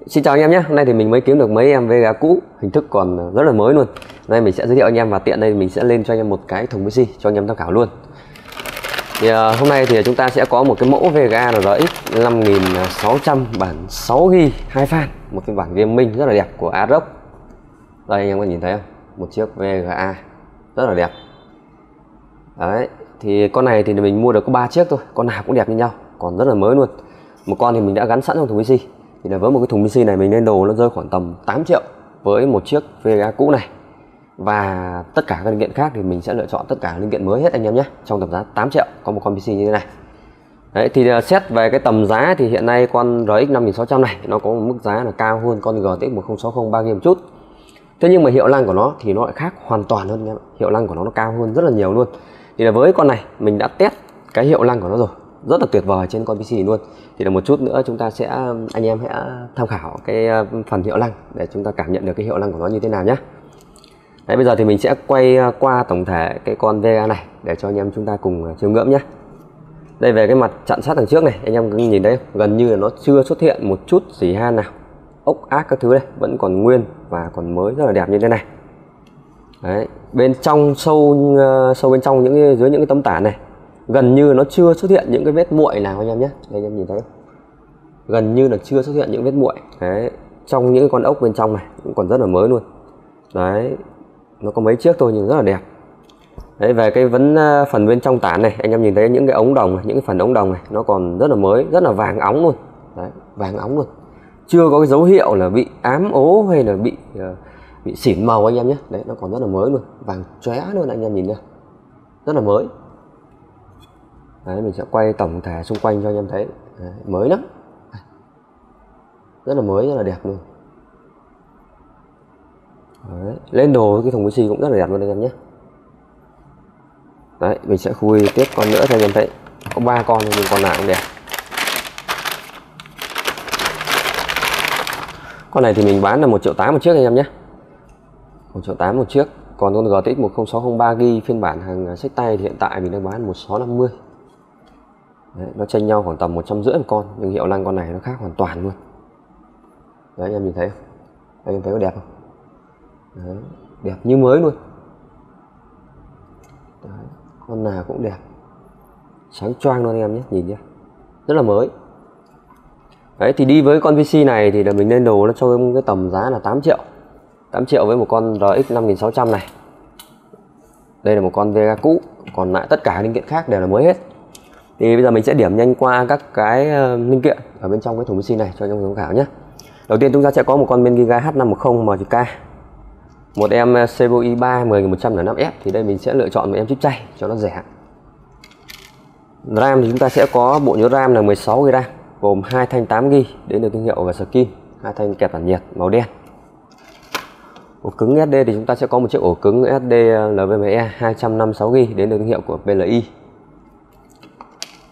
Xin chào anh em nhé, hôm nay thì mình mới kiếm được mấy em Vega cũ, hình thức còn rất là mới luôn. Hôm nay mình sẽ giới thiệu anh em và tiện đây mình sẽ lên cho anh em một cái thùng PC cho anh em tham khảo luôn. Thì hôm nay thì chúng ta sẽ có một cái mẫu Vega RX 5600 bản 6GB 2 fan, một cái bản gaming rất là đẹp của Arox. Đây anh em có nhìn thấy không? Một chiếc Vega rất là đẹp. Đấy, thì con này thì mình mua được có 3 chiếc thôi, con nào cũng đẹp như nhau, còn rất là mới luôn. Một con thì mình đã gắn sẵn trong thùng PC. Thì là với một cái thùng PC này mình lên đồ nó rơi khoảng tầm 8 triệu với một chiếc Vega cũ này. Và tất cả các linh kiện khác thì mình sẽ lựa chọn tất cả linh kiện mới hết anh em nhé, trong tầm giá 8 triệu có một con PC như thế này. Đấy, thì xét về cái tầm giá thì hiện nay con RX 5600 này nó có một mức giá là cao hơn con GTX 1060 3GB một chút. Thế nhưng mà hiệu năng của nó thì nó lại khác hoàn toàn hơn anh em. Hiệu năng của nó cao hơn rất là nhiều luôn. Thì là với con này mình đã test cái hiệu năng của nó rồi, rất là tuyệt vời trên con PC luôn. Thì là một chút nữa chúng ta sẽ anh em hãy tham khảo cái phần hiệu năng để chúng ta cảm nhận được cái hiệu năng của nó như thế nào nhé. Đấy, bây giờ thì mình sẽ quay qua tổng thể cái con Vega này để cho anh em chúng ta cùng chiêm ngưỡng nhé. Đây, về cái mặt chặn sát đằng trước này anh em cứ nhìn thấy gần như là nó chưa xuất hiện một chút xỉ han nào, ốc ác các thứ đây vẫn còn nguyên và còn mới, rất là đẹp như thế này. Đấy, bên trong sâu bên trong dưới những cái tấm tản này gần như nó chưa xuất hiện những cái vết muội nào anh em nhé. Đây anh em nhìn thấy không? Gần như là chưa xuất hiện những vết muội. Đấy, trong những con ốc bên trong này cũng còn rất là mới luôn. Đấy, nó có mấy chiếc thôi nhưng rất là đẹp. Đấy, về cái phần bên trong tản này anh em nhìn thấy những cái ống đồng này, những cái phần ống đồng này nó còn rất là mới, rất là vàng óng luôn. Đấy, vàng óng luôn, chưa có cái dấu hiệu là bị ám ố hay là bị xỉn màu anh em nhé. Đấy, nó còn rất là mới luôn, vàng chóe luôn anh em nhìn nha, rất là mới. Đấy, mình sẽ quay tổng thể xung quanh cho anh em thấy. Đấy, mới lắm, rất là mới, rất là đẹp luôn. Đấy, lên đồ cái thùng PC cũng rất là đẹp luôn anh em nhé. Đấy, mình sẽ khui tiếp con nữa cho anh em thấy, có 3 con nhưng con nào cũng đẹp. Con này thì mình bán là 1,8 triệu một chiếc anh em nhé, 1,8 triệu một chiếc. Còn con GTX 1060 3GB phiên bản hàng xách tay thì hiện tại mình đang bán 1,650. Đấy, nó chênh nhau khoảng tầm 150 một con, nhưng hiệu năng con này nó khác hoàn toàn luôn. Đấy, anh em nhìn thấy không? Anh em thấy có đẹp không? Đấy, đẹp như mới luôn. Đấy, con nào cũng đẹp, sáng choang luôn anh em nhé, nhìn nhé, rất là mới. Đấy, thì đi với con PC này thì là mình lên đồ nó cho cái tầm giá là 8 triệu. 8 triệu với một con RX 5600 này. Đây là một con Vega cũ, còn lại tất cả linh kiện khác đều là mới hết. Thì bây giờ mình sẽ điểm nhanh qua các cái linh kiện ở bên trong cái thùng PC này cho anh em tham khảo nhé. Đầu tiên chúng ta sẽ có một con Mengiga H510 MK, một em CPU i3 10105F. Thì đây mình sẽ lựa chọn một em chip chay cho nó rẻ. RAM thì chúng ta sẽ có bộ nhớ RAM là 16GB RAM, gồm 2 thanh 8GB đến từ thương hiệu Vskin, 2 thanh kẹp tản nhiệt màu đen. Ổ cứng SD thì chúng ta sẽ có một chiếc ổ cứng SD NVMe 256GB đến từ thương hiệu của PLI.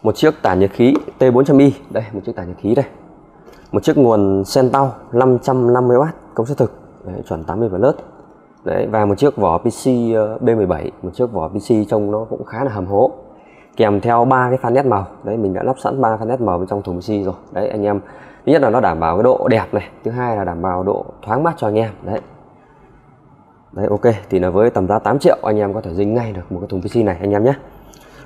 Một chiếc tản nhiệt khí T400i, đây một chiếc tản nhiệt khí đây. Một chiếc nguồn Centau 550W công suất thực, đấy, chuẩn 80W. Đấy, và một chiếc vỏ PC B17, một chiếc vỏ PC trông nó cũng khá là hầm hố. Kèm theo 3 cái phan LED màu. Đấy, mình đã lắp sẵn 3 phan LED màu bên trong thùng PC rồi. Đấy anh em, thứ nhất là nó đảm bảo cái độ đẹp này, thứ hai là đảm bảo độ thoáng mát cho anh em. Đấy. Đấy, ok, thì là với tầm giá 8 triệu anh em có thể dinh ngay được một cái thùng PC này anh em nhé.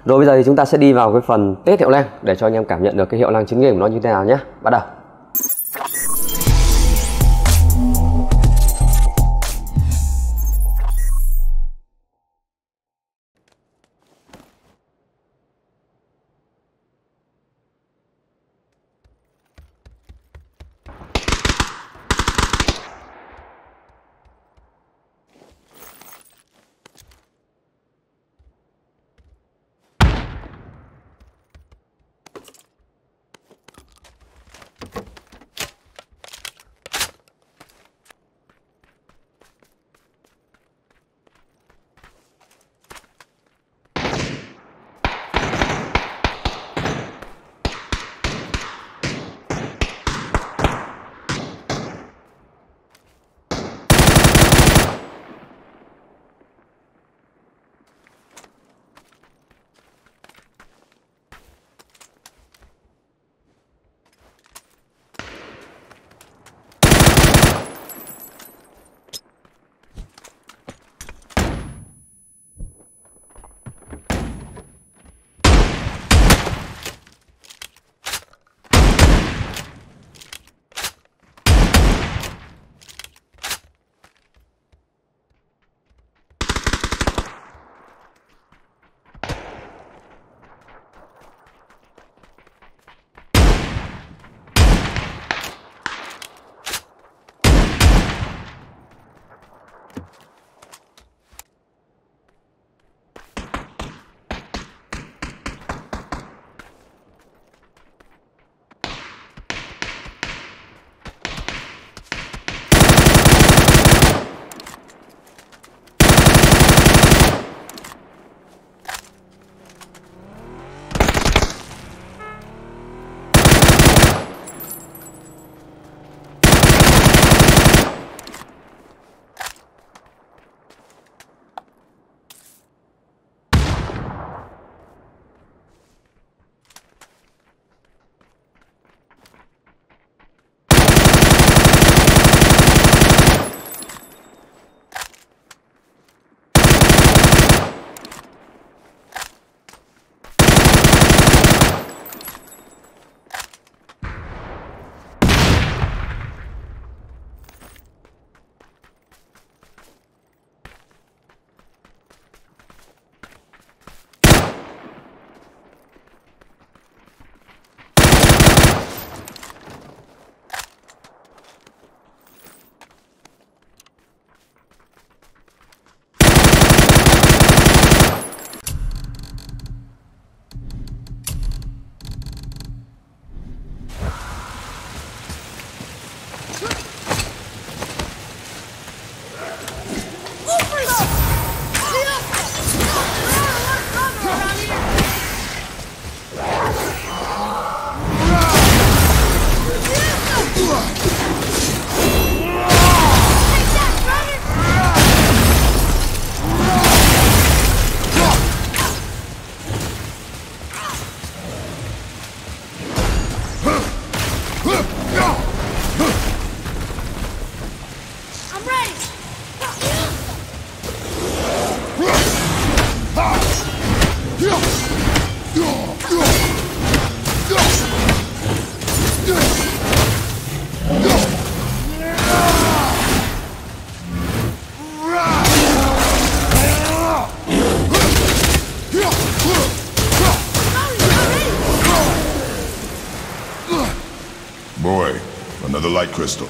Rồi bây giờ thì chúng ta sẽ đi vào cái phần test hiệu năng để cho anh em cảm nhận được cái hiệu năng chính game của nó như thế nào nhé. Bắt đầu. Insight crystal.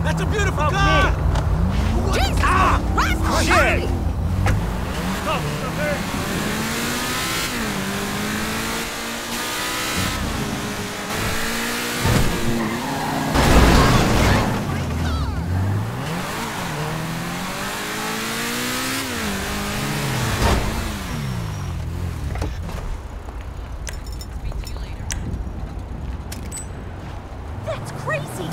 That's a beautiful car! Jesus! Ah! Shit! Stop, That's crazy!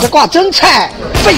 这挂真菜，废！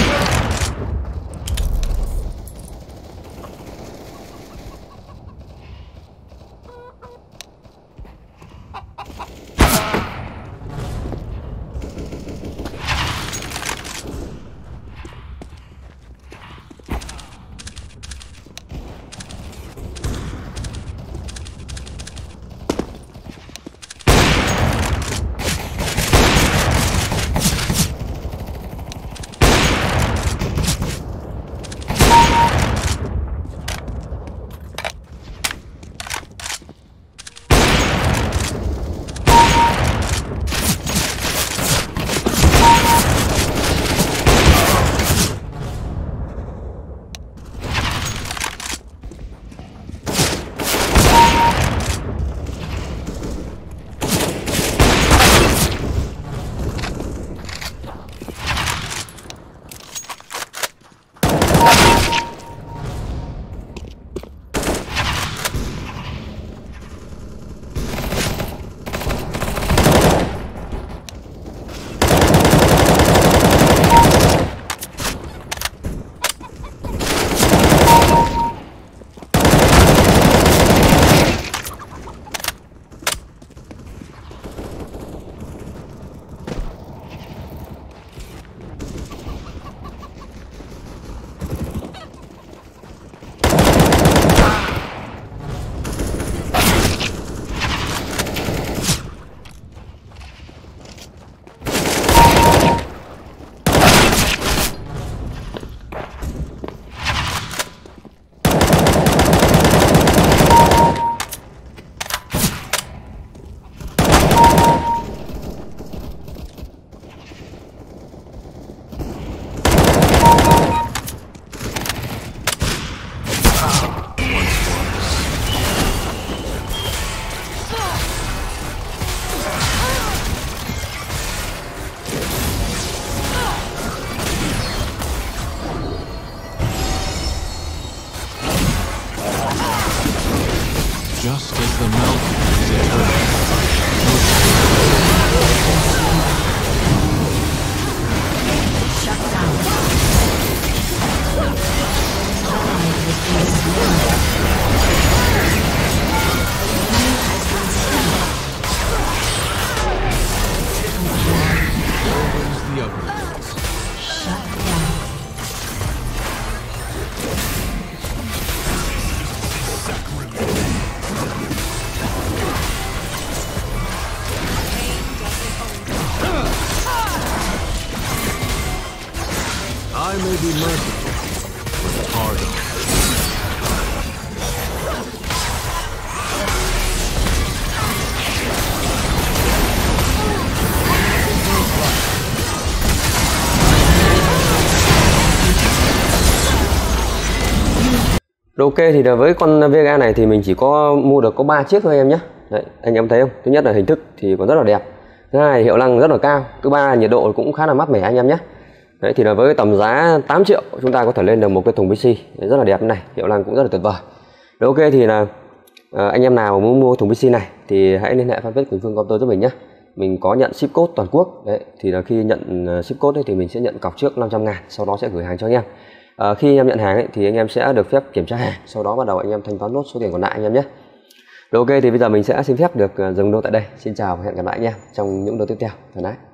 be merciful. Pardon. Rồi, ok thì với con Vega này thì mình chỉ có mua được có 3 chiếc thôi em nhé. Đấy, anh em thấy không? Thứ nhất là hình thức thì còn rất là đẹp. Thứ hai hiệu năng rất là cao. Thứ ba nhiệt độ cũng khá là mát mẻ anh em nhé. Đấy thì với tầm giá 8 triệu chúng ta có thể lên được một cái thùng PC rất là đẹp như này, hiệu năng cũng rất là tuyệt vời. Rồi, ok thì anh em nào muốn mua thùng PC này thì hãy liên hệ fanpage Quỳnh Phương Computer giúp mình nhé. Mình có nhận ship code toàn quốc. Đấy thì khi nhận ship code ấy, thì mình sẽ nhận cọc trước 500.000, sau đó sẽ gửi hàng cho anh em. Khi anh em nhận hàng ấy, thì anh em sẽ được phép kiểm tra hàng, sau đó bắt đầu anh em thanh toán nốt số tiền còn lại anh em nhé. Rồi, ok thì bây giờ mình sẽ xin phép được dừng video tại đây. Xin chào và hẹn gặp lại anh em trong những video tiếp theo. Thoải mái.